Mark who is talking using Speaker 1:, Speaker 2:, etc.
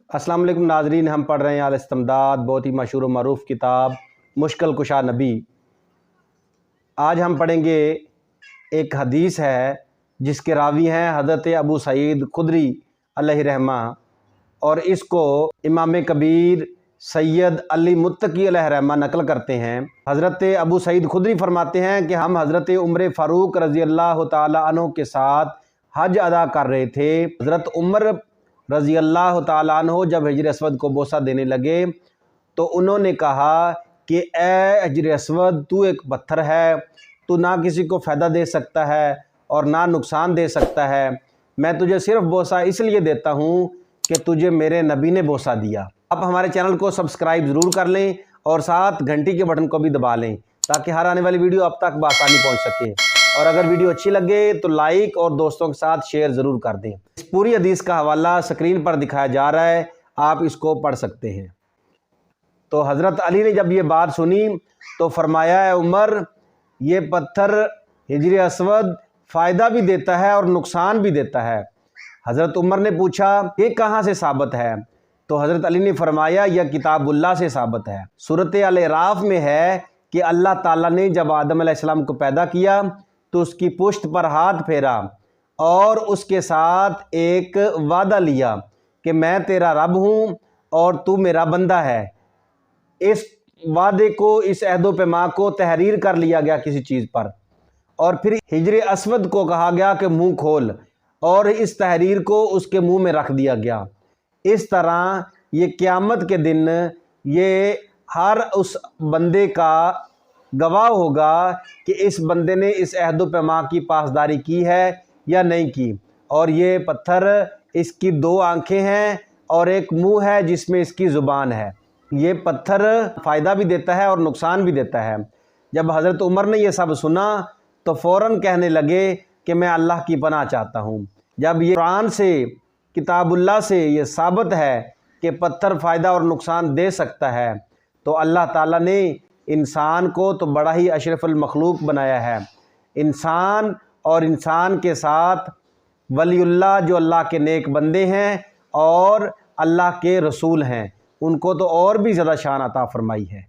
Speaker 1: अस्सलाम वालेकुम नाजरीन, हम पढ़ रहे हैं अल-इस्तिमदाद, बहुत ही मशहूर और मरूफ किताब मुश्किल कुशा नबी। आज हम पढ़ेंगे एक हदीस है जिसके रावी हैं हज़रत अबू सईद खुदरी अलैहि रहमा, और इसको इमाम कबीर सैयद अली मुत्तकी अलैहि रहमा नकल करते हैं। हज़रत अबू सईद खुदरी फरमाते हैं कि हम हज़रत उमर फ़ारूक रज़ी अल्लाह ताला अन्हु के साथ हज अदा कर रहे थे। हज़रत उमर रज़ी अल्लाह ताला अन्हु जब हिजर अस्वद को बोसा देने लगे तो उन्होंने कहा कि ए हिजर अस्वद, तू एक पत्थर है, तू ना किसी को फ़ायदा दे सकता है और ना नुकसान दे सकता है। मैं तुझे सिर्फ़ बोसा इसलिए देता हूँ कि तुझे मेरे नबी ने बोसा दिया। आप हमारे चैनल को सब्सक्राइब ज़रूर कर लें और साथ घंटी के बटन को भी दबा लें ताकि हर आने वाली वीडियो आप तक बआसानी पहुँच सके। और अगर वीडियो अच्छी लगे तो लाइक और दोस्तों के साथ शेयर ज़रूर कर दें। इस पूरी हदीस का हवाला स्क्रीन पर दिखाया जा रहा है, आप इसको पढ़ सकते हैं। तो हज़रत अली ने जब ये बात सुनी तो फरमाया, है उमर, ये पत्थर हिजर अस्वद फ़ायदा भी देता है और नुकसान भी देता है। हज़रत उमर ने पूछा, ये कहाँ से साबित है? तो हज़रत अली ने फरमाया, यह किताबुल्लाह से साबित है। सूरत अल-अराफ में है कि अल्लाह ताला ने जब आदम अलैहिस्सलाम को पैदा किया तो उसकी पुश्त पर हाथ फेरा और उसके साथ एक वादा लिया कि मैं तेरा रब हूँ और तू मेरा बंदा है। इस वादे को, इस अहदो पैमा को तहरीर कर लिया गया किसी चीज़ पर, और फिर हिजर अस्वद को कहा गया कि मुंह खोल, और इस तहरीर को उसके मुंह में रख दिया गया। इस तरह ये क़यामत के दिन ये हर उस बंदे का गवाह होगा कि इस बंदे ने इस अहद पैमा की पासदारी की है या नहीं की। और ये पत्थर, इसकी दो आंखें हैं और एक मुंह है जिसमें इसकी ज़ुबान है। ये पत्थर फ़ायदा भी देता है और नुकसान भी देता है। जब हज़रत उमर ने यह सब सुना तो फ़ौरन कहने लगे कि मैं अल्लाह की पनाह चाहता हूँ। जब ये कुरान से, किताबुल्लाह से ये साबित है कि पत्थर फ़ायदा और नुकसान दे सकता है, तो अल्लाह ताला ने इंसान को तो बड़ा ही अशरफुल मखलूक बनाया है। इंसान और इंसान के साथ वलीउल्लाह, जो अल्लाह के नेक बंदे हैं और अल्लाह के रसूल हैं, उनको तो और भी ज़्यादा शान अता फरमाई है।